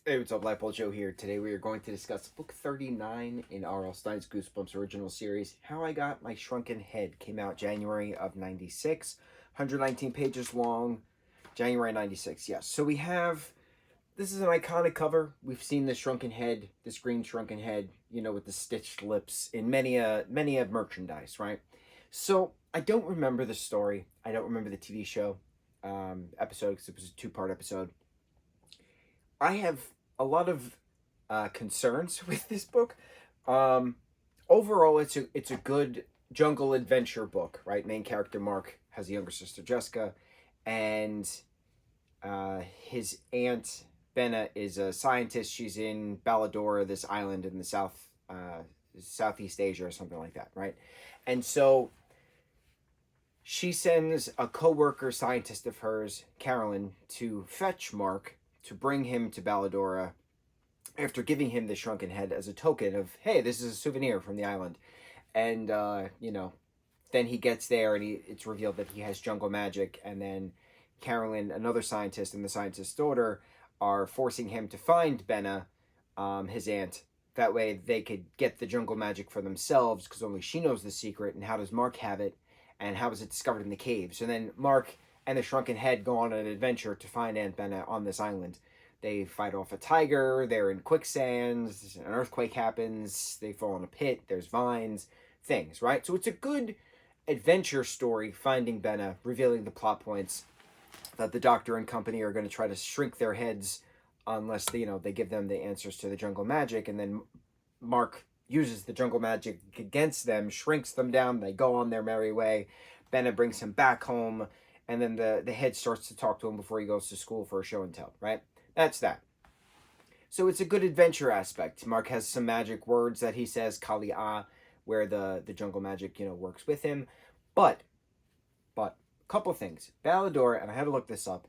Hey, what's up, lightboltjoe here. Today we are going to discuss book 39 in R.L. Stein's Goosebumps original series, How I Got My Shrunken Head. Came out January of 96, 119 pages long, January 96, yes. So we have, this is an iconic cover. We've seen the shrunken head, this green shrunken head, with the stitched lips in many a merchandise, right? So I don't remember the story. I don't remember the TV show episode because it was a two-part episode. I have a lot of concerns with this book. Um, Overall, it's a good jungle adventure book, right? Main character Mark has a younger sister Jessica, and his aunt Benna is a scientist. She's in Balladora, this island in the Southeast Asia or something like that, right? And so she sends a co-worker scientist of hers, Carolyn, to fetch Mark to bring him to Balladora after giving him the shrunken head as a token of, hey, this is a souvenir from the island. And, then he gets there and it's revealed that he has jungle magic. And then Carolyn, another scientist, and the scientist's daughter are forcing him to find Benna, his aunt. That way they could get the jungle magic for themselves because only she knows the secret. And how does Mark have it? And how was it discovered in the caves? So then Mark and the shrunken head go on an adventure to find Aunt Benna on this island. They fight off a tiger, they're in quicksands, an earthquake happens, they fall in a pit, there's vines, things, right? So it's a good adventure story, finding Benna, revealing the plot points that the doctor and company are going to try to shrink their heads unless they give them the answers to the jungle magic, and then Mark uses the jungle magic against them, shrinks them down, they go on their merry way. Benna brings him back home, and then the head starts to talk to him before he goes to school for a show and tell, right? That's that. So it's a good adventure aspect. Mark has some magic words that he says, Kali-a, where the jungle magic, works with him. But, a couple things. Ballador, and I had to look this up,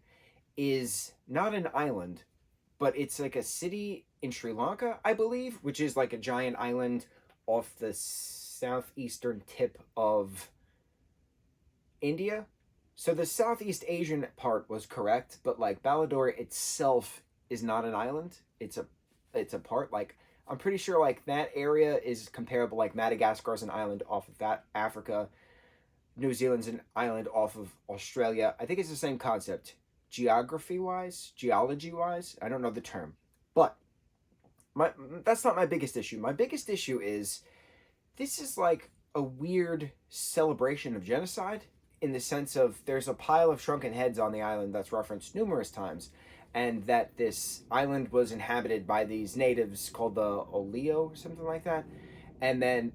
is not an island, but it's like a city in Sri Lanka, I believe, which is like a giant island off the southeastern tip of India. So the Southeast Asian part was correct, but like Ballador itself is not an island. It's a part, like, I'm pretty sure like that area is comparable, like Madagascar's an island off of that Africa, New Zealand's an island off of Australia. I think it's the same concept. Geology wise, I don't know the term. But that's not my biggest issue. My biggest issue is this is like a weird celebration of genocide, in the sense of there's a pile of shrunken heads on the island that's referenced numerous times, and that this island was inhabited by these natives called the Oleo or something like that. And then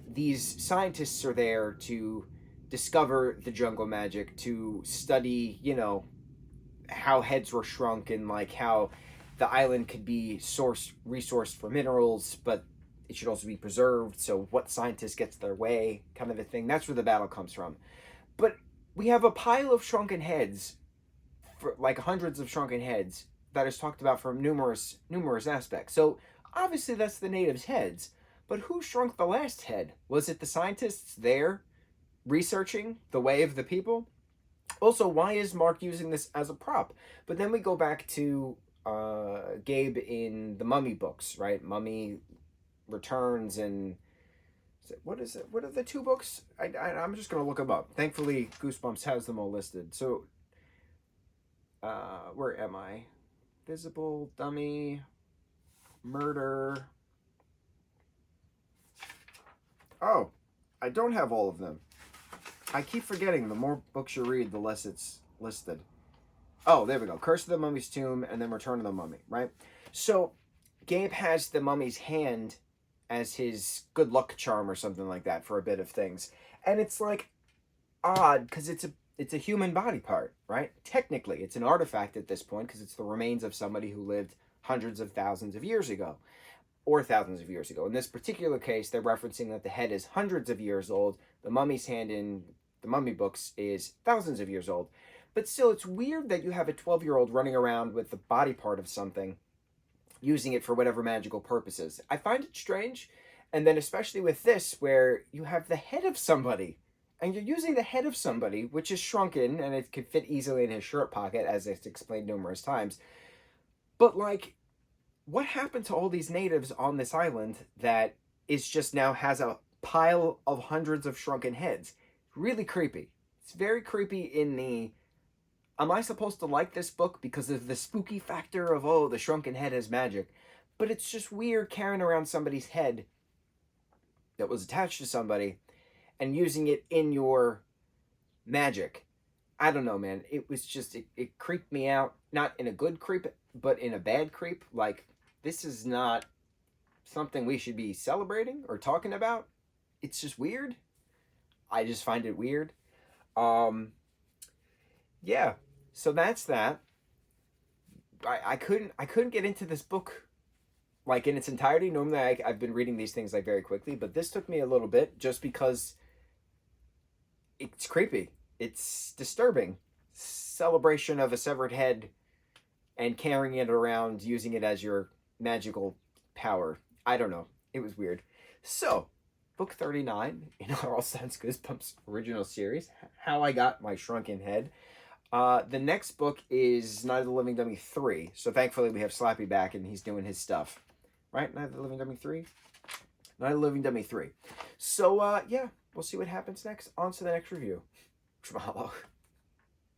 these scientists are there to discover the jungle magic, to study, how heads were shrunk, and like how the island could be resourced for minerals, but it should also be preserved. So what scientist gets their way, kind of a thing. That's where the battle comes from. But we have a pile of shrunken heads, for like hundreds of shrunken heads, that is talked about from numerous aspects. So obviously that's the natives' heads. But who shrunk the last head? Was it the scientists there researching the way of the people? Also, why is Mark using this as a prop? But then we go back to Gabe in the Mummy books, right? Mummy Returns and what is it? What are the two books? I'm just going to look them up. Thankfully, Goosebumps has them all listed. So, where am I? Visible, Dummy, Murder. Oh, I don't have all of them. I keep forgetting the more books you read, the less it's listed. Oh, there we go. Curse of the Mummy's Tomb and then Return of the Mummy, right? So, Gabe has the mummy's hand as his good luck charm or something like that for a bit of things. And it's like odd because it's a human body part, right? Technically, it's an artifact at this point because it's the remains of somebody who lived hundreds of thousands of years ago, or thousands of years ago. In this particular case, they're referencing that the head is hundreds of years old. The mummy's hand in the mummy books is thousands of years old. But still, it's weird that you have a 12-year-old running around with the body part of something, using it for whatever magical purposes. I find it strange. And then especially with this, where you have the head of somebody, and you're using the head of somebody, which is shrunken, and it could fit easily in his shirt pocket, as it's explained numerous times. But, like, what happened to all these natives on this island that is just now has a pile of hundreds of shrunken heads? Really creepy. It's very creepy in the, am I supposed to like this book because of the spooky factor of, oh, the shrunken head has magic? But it's just weird carrying around somebody's head that was attached to somebody and using it in your magic. I don't know, man. It was just, it creeped me out. Not in a good creep, but in a bad creep. Like, this is not something we should be celebrating or talking about. It's just weird. I just find it weird. Um, yeah. So that's that. I couldn't get into this book like in its entirety. Normally I've been reading these things like very quickly, but this took me a little bit just because it's creepy. It's disturbing. Celebration of a severed head and carrying it around, using it as your magical power. I don't know. It was weird. So, book 39 in our All Science Goosebumps original series, How I Got My Shrunken Head. The next book is Night of the Living Dummy 3. So thankfully we have Slappy back and he's doing his stuff. Right? Night of the Living Dummy 3? Night of the Living Dummy 3. So, yeah, we'll see what happens next. On to the next review. Mahalo.